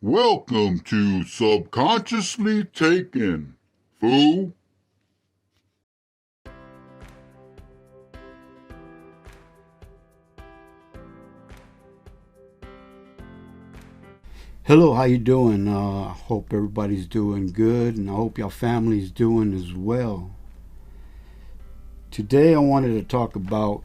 Welcome to Subconsciously Taken, fool. Hello, how you doing? I hope everybody's doing good, and I hope your family's doing as well. Today, I wanted to talk about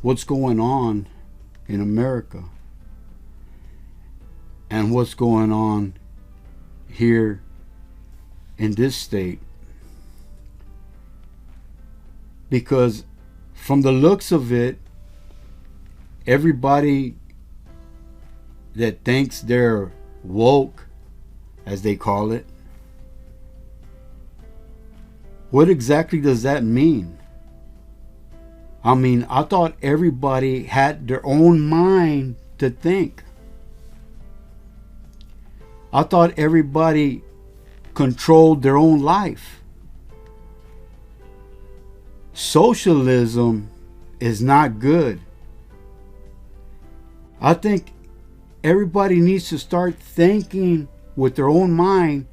what's going on in America and what's going on here in this state. Because from the looks of it, everybody that thinks they're woke, as they call it, what exactly does that mean? I mean, I thought everybody had their own mind to think. I thought everybody controlled their own life. Socialism is not good. I think everybody needs to start thinking with their own mind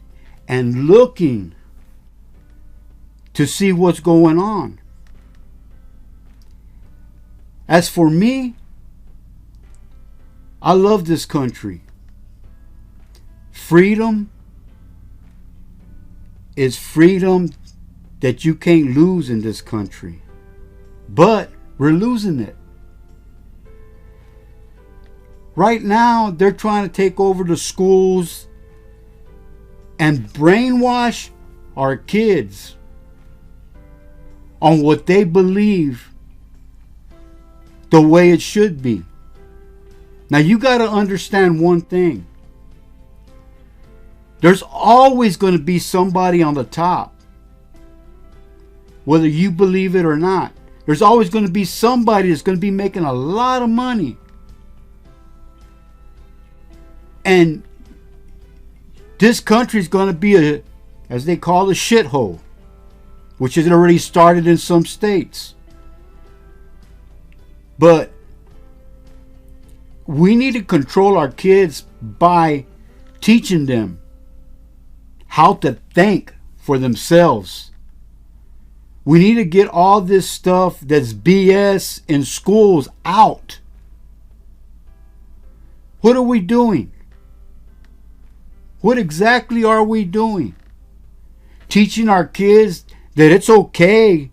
and looking to see what's going on. As for me, I love this country. Freedom is freedom that you can't lose in this country. But we're losing it. Right now, they're trying to take over the schools and brainwash our kids on what they believe the way it should be. Now, you got to understand one thing. There's always going to be somebody on the top, whether you believe it or not. There's always going to be somebody that's going to be making a lot of money. And this country is going to be as they call, a shithole, which has already started in some states. But we need to control our kids by teaching them how to think for themselves. We need to get all this stuff that's BS in schools out. What are we doing? What exactly are we doing? Teaching our kids that it's okay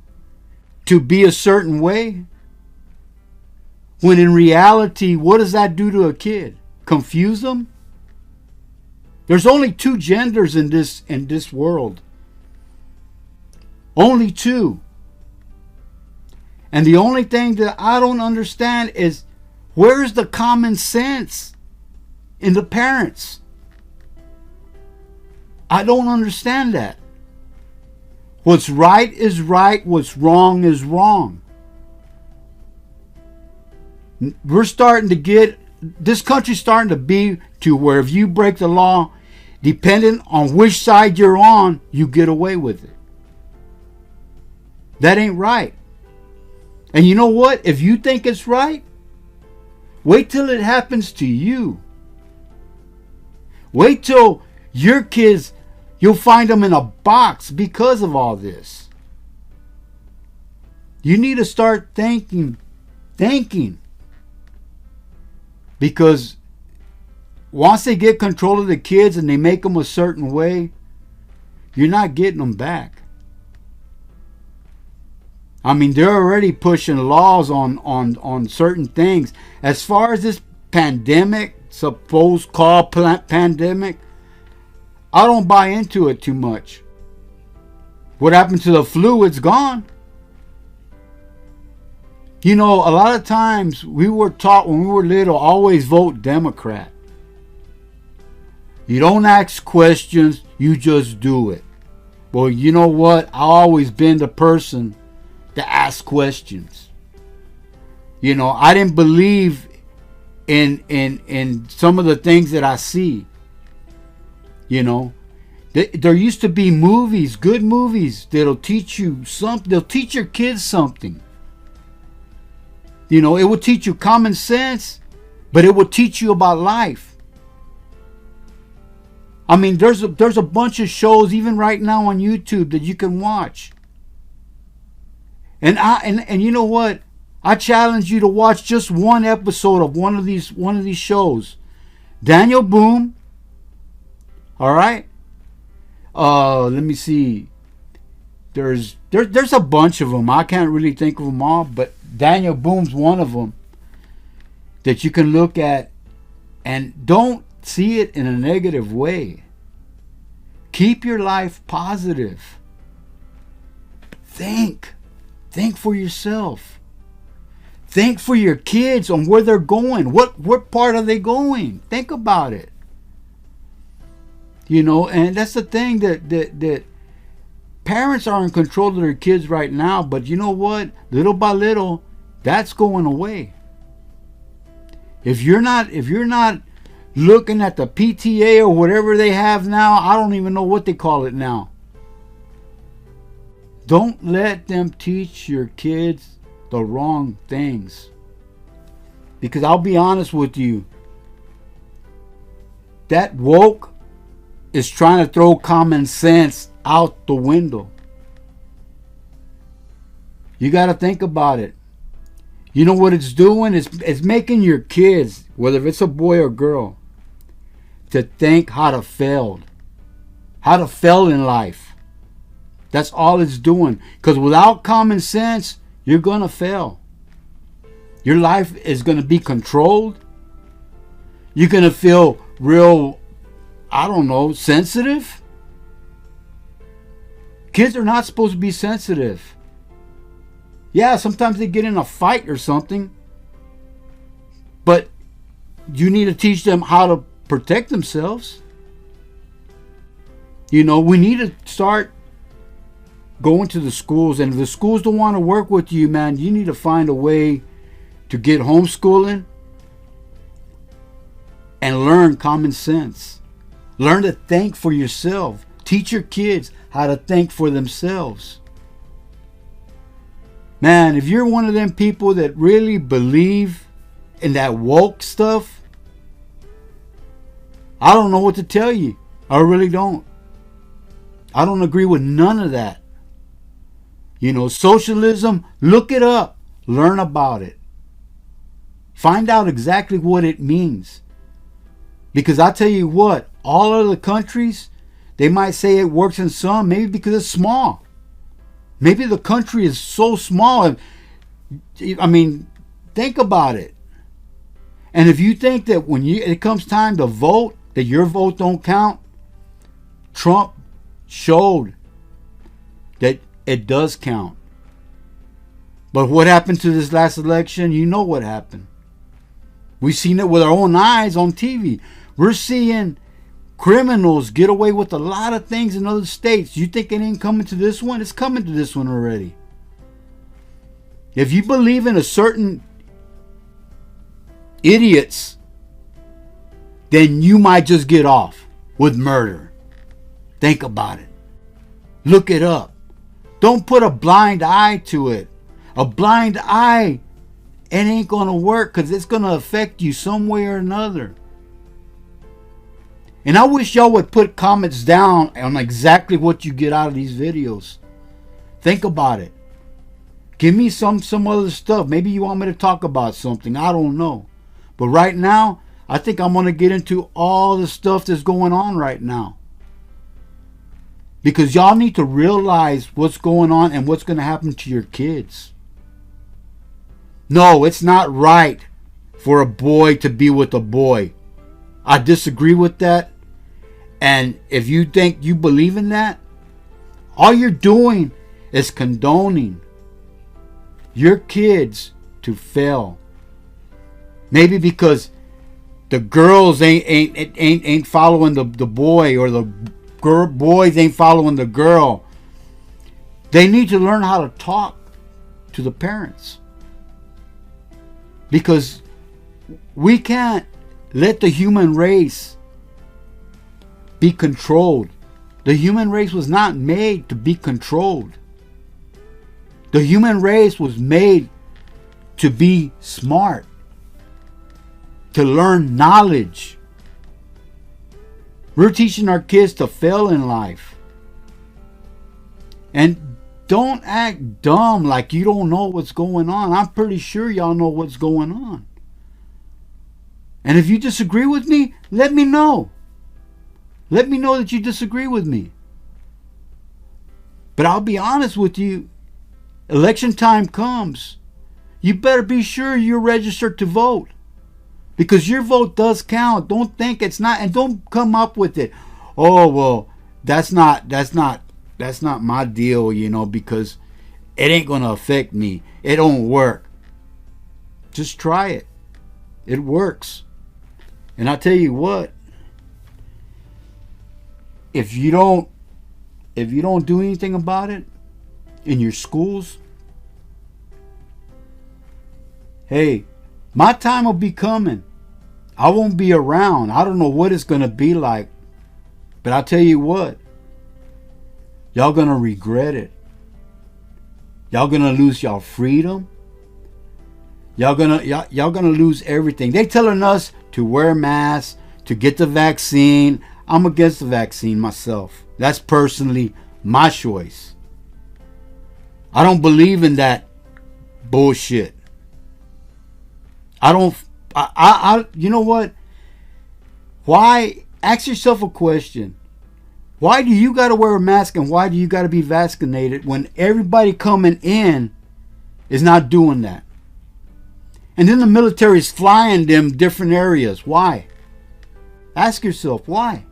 to be a certain way? When in reality, what does that do to a kid? Confuse them? There's only two genders in this world. Only two. And the only thing that I don't understand is, where's the common sense in the parents? I don't understand that. What's right is right, what's wrong is wrong. We're starting to get, this country's starting to be to where if you break the law, depending on which side you're on, you get away with it. That ain't right. And you know what? If you think it's right, wait till it happens to you. Wait till your kids, you'll find them in a box because of all this. You need to start thinking. Because once they get control of the kids and they make them a certain way, you're not getting them back. I mean, they're already pushing laws on certain things. As far as this pandemic, supposed called pandemic, I don't buy into it too much. What happened to the flu? It's gone. You know, a lot of times we were taught when we were little, always vote Democrat. You don't ask questions, you just do it. Well, you know what? I've always been the person to ask questions. You know, I didn't believe in some of the things that I see. You know, there used to be movies, good movies, that'll teach you something. They'll teach your kids something. You know, it will teach you common sense, but it will teach you about life. I mean, there's a bunch of shows even right now on YouTube that you can watch. And you know what? I challenge you to watch just one episode of one of these shows. Daniel Boone. All right. Let me see. There's a bunch of them. I can't really think of them all, but Daniel Boone's one of them that you can look at, and don't see it in a negative way. Keep your life positive. Think for yourself. Think for your kids on where they're going. What part are they going? Think about it. You know, and that's the thing that parents are in control of their kids right now, but you know what? Little by little, that's going away. If you're not looking at the PTA or whatever they have now, I don't even know what they call it now. Don't let them teach your kids the wrong things. Because I'll be honest with you, that woke is trying to throw common sense out the window. You got to think about it. You know what it's doing? It's making your kids, whether it's a boy or girl, to think how to fail in life. That's all it's doing. Because without common sense, you're going to fail. Your life is going to be controlled. You're going to feel real, I don't know, sensitive. Kids are not supposed to be sensitive. Yeah, sometimes they get in a fight or something. But you need to teach them how to protect themselves. You know, we need to start going to the schools. And if the schools don't want to work with you, man, you need to find a way to get homeschooling and learn common sense. Learn to think for yourself. Teach your kids how to think for themselves. Man, if you're one of them people that really believe in that woke stuff, I don't know what to tell you. I really don't. I don't agree with none of that. You know, socialism, look it up. Learn about it. Find out exactly what it means. Because I tell you what, all other countries, they might say it works in some, maybe because it's small. Maybe the country is so small. I mean, think about it. And if you think that when it comes time to vote, that your vote don't count, Trump showed that it does count. But what happened to this last election? You know what happened. We've seen it with our own eyes on TV. We're seeing criminals get away with a lot of things in other states. You think it ain't coming to this one? It's coming to this one already. If you believe in a certain idiots, then you might just get off with murder. Think about it. Look it up. Don't put a blind eye to it. A blind eye, it ain't going to work because it's going to affect you some way or another. And I wish y'all would put comments down on exactly what you get out of these videos. Think about it. Give me some other stuff. Maybe you want me to talk about something. I don't know. But right now, I think I'm going to get into all the stuff that's going on right now. Because y'all need to realize what's going on and what's going to happen to your kids. No, it's not right for a boy to be with a boy. I disagree with that. And if you think you believe in that, all you're doing is condoning your kids to fail. Maybe because the girls ain't following the boy, or the boys ain't following the girl. They need to learn how to talk to the parents. Because we can't let the human race be controlled. The human race was not made to be controlled. The human race was made to be smart, to learn knowledge. We're teaching our kids to fail in life. And don't act dumb like you don't know what's going on. I'm pretty sure y'all know what's going on. And if you disagree with me, let me know. Let me know that you disagree with me. But I'll be honest with you, election time comes, you better be sure you're registered to vote. Because your vote does count. Don't think it's not, and don't come up with it. Oh, well, that's not my deal, you know, because it ain't gonna affect me. It don't work. Just try it. It works. And I tell you what, if you don't do anything about it in your schools, hey, my time will be coming. I won't be around. I don't know what it's going to be like. But I'll tell you what, y'all going to regret it. Y'all going to lose y'all freedom. Y'all going to lose everything. They telling us to wear masks, to get the vaccine. I'm against the vaccine myself. That's personally my choice. I don't believe in that bullshit. You know what? Why? Ask yourself a question. Why do you got to wear a mask and why do you got to be vaccinated when everybody coming in is not doing that? And then the military is flying them different areas. Why? Ask yourself, why?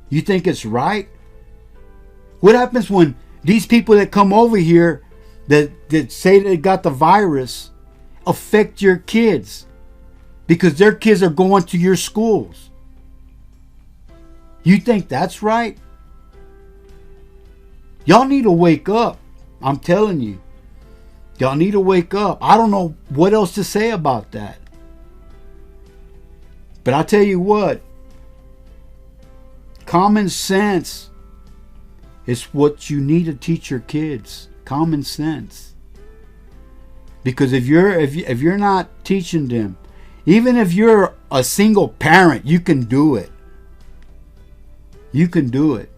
You think it's right? What happens when these people that come over here that say they got the virus affect your kids? Because their kids are going to your schools. You think that's right? Y'all need to wake up. I'm telling you. Y'all need to wake up. I don't know what else to say about that. But I'll tell you what. Common sense is what you need to teach your kids. Common sense. Because if you're not teaching them, even if you're a single parent, you can do it. You can do it.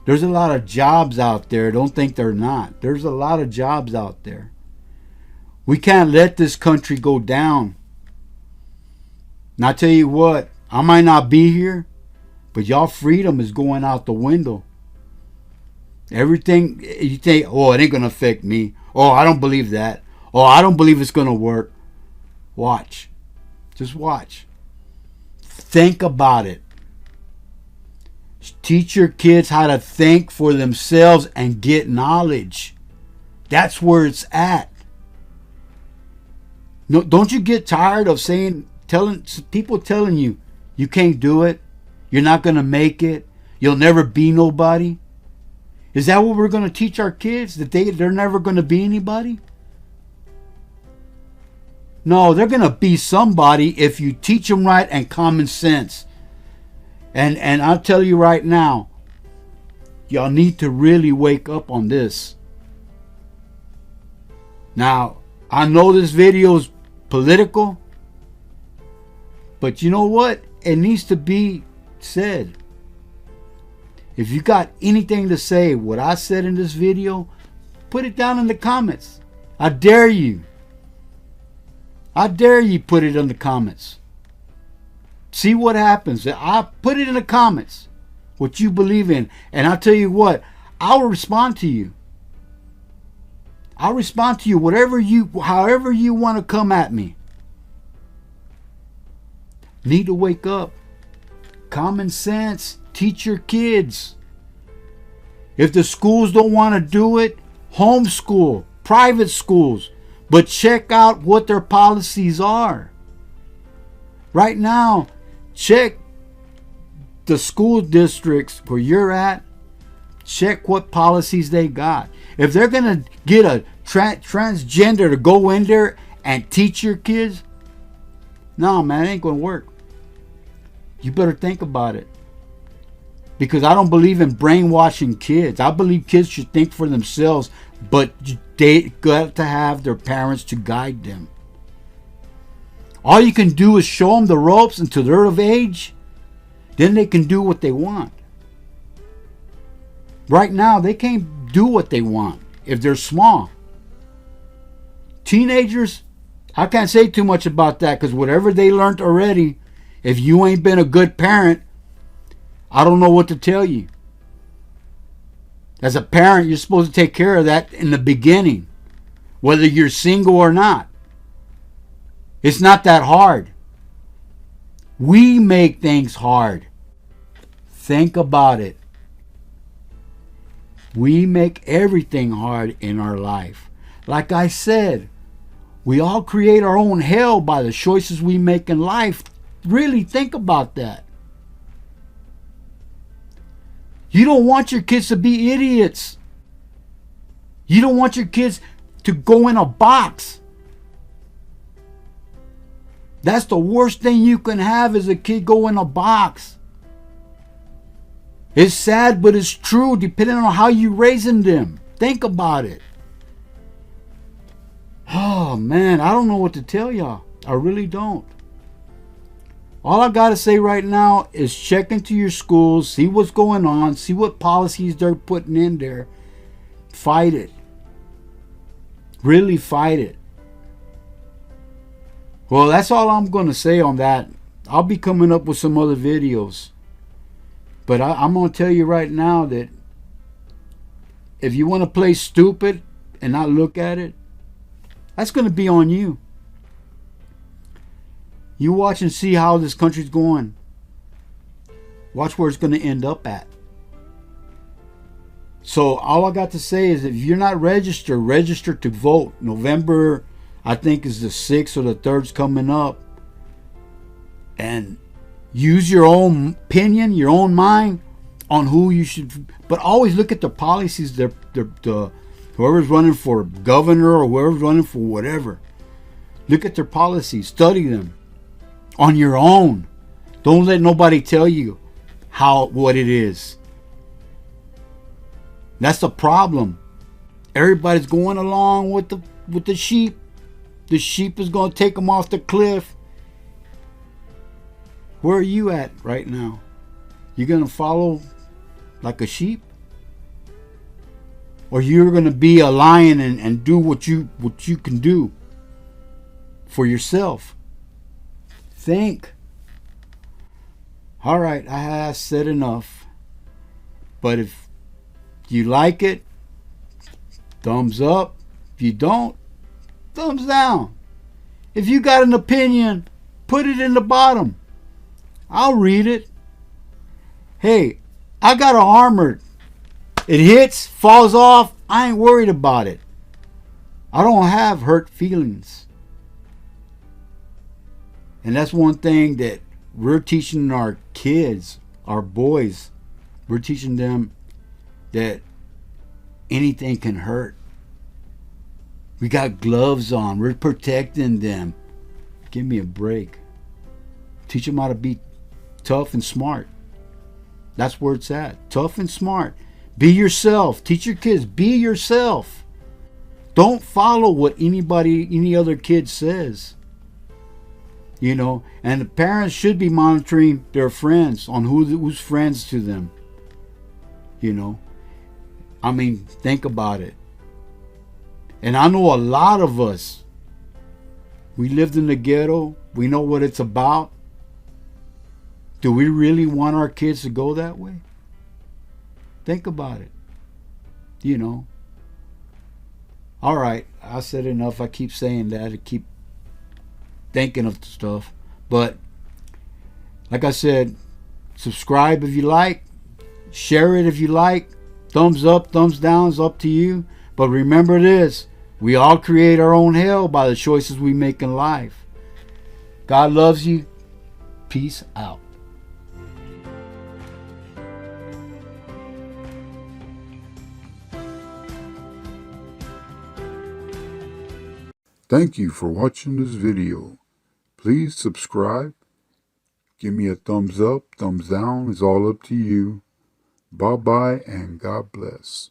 There's a lot of jobs out there. Don't think they're not. There's a lot of jobs out there. We can't let this country go down. And I tell you what, I might not be here, but y'all freedom is going out the window. Everything, you think, oh, it ain't going to affect me. Oh, I don't believe that. Oh, I don't believe it's going to work. Watch. Just watch. Think about it. Teach your kids how to think for themselves and get knowledge. That's where it's at. No, don't you get tired of telling people you can't do it, you're not going to make it, you'll never be nobody? Is that what we're going to teach our kids? That they're never going to be anybody? No, they're going to be somebody if you teach them right and common sense. And I'll tell you right now, y'all need to really wake up on this. Now, I know this video is political, but you know what? It needs to be said. If you got anything to say, what I said in this video, put it down in the comments. I dare you. I dare you put it in the comments. See what happens. I put it in the comments what you believe in. And I'll tell you what, I'll respond to you. I'll respond to you however you want to come at me. Need to wake up. Common sense. Teach your kids. If the schools don't want to do it, homeschool, private schools. But check out what their policies are. Right now, check the school districts where you're at. Check what policies they got. If they're going to get a transgender to go in there and teach your kids, no, man, it ain't going to work. You better think about it. Because I don't believe in brainwashing kids. I believe kids should think for themselves, but they got to have their parents to guide them. All you can do is show them the ropes until they're of age. then they can do what they want. Right now, they can't do what they want if they're small. Teenagers, I can't say too much about that because whatever they learned already, if you ain't been a good parent, I don't know what to tell you. As a parent, you're supposed to take care of that in the beginning, whether you're single or not. It's not that hard. We make things hard. Think about it. We make everything hard in our life. Like I said, we all create our own hell by the choices we make in life. Really think about that. You don't want your kids to be idiots. You don't want your kids to go in a box. That's the worst thing you can have, is a kid go in a box. It's sad, but it's true, depending on how you're raising them. Think about it. Oh, man, I don't know what to tell y'all. I really don't. All I got to say right now is check into your schools, see what's going on, see what policies they're putting in there. Fight it. Really fight it. Well, that's all I'm going to say on that. I'll be coming up with some other videos. But I'm going to tell you right now that if you want to play stupid and not look at it, that's going to be on you. You watch and see how this country's going. Watch where it's going to end up at. So all I got to say is, if you're not registered, register to vote. November, I think, is the 6th or the 3rd's coming up. And use your own opinion, your own mind on who you should. But always look at the policies. Whoever's running for governor or whoever's running for whatever. Look at their policies. Study them on your own. Don't let nobody tell you what it is. That's the problem. Everybody's going along with the sheep. The sheep is going to take them off the cliff. Where are you at right now? You going to follow like a sheep? Or you're going to be a lion and do what you can do for yourself? Think. All right, I have said enough. But if you like it, thumbs up. If you don't, thumbs down. If you got an opinion, put it in the bottom. I'll read it. Hey, I got an armored. It hits, falls off. I ain't worried about it. I don't have hurt feelings. And that's one thing that we're teaching our kids, our boys. We're teaching them that anything can hurt. We got gloves on. We're protecting them. Give me a break. Teach them how to be tough and smart. That's where it's at. Tough and smart. Be yourself. Teach your kids, be yourself. Don't follow what any other kid says. You know, and the parents should be monitoring their friends on who's friends to them. You know, I mean, think about it. And I know a lot of us, we lived in the ghetto. We know what it's about. Do we really want our kids to go that way? Think about it. You know. All right, I said enough. I keep saying that. I keep thinking of stuff. But like I said, subscribe if you like. Share it if you like. Thumbs up, thumbs down is up to you. But remember this. We all create our own hell by the choices we make in life. God loves you. Peace out. Thank you for watching this video. Please subscribe. Give me a thumbs up, thumbs down. It's all up to you. Bye-bye and God bless.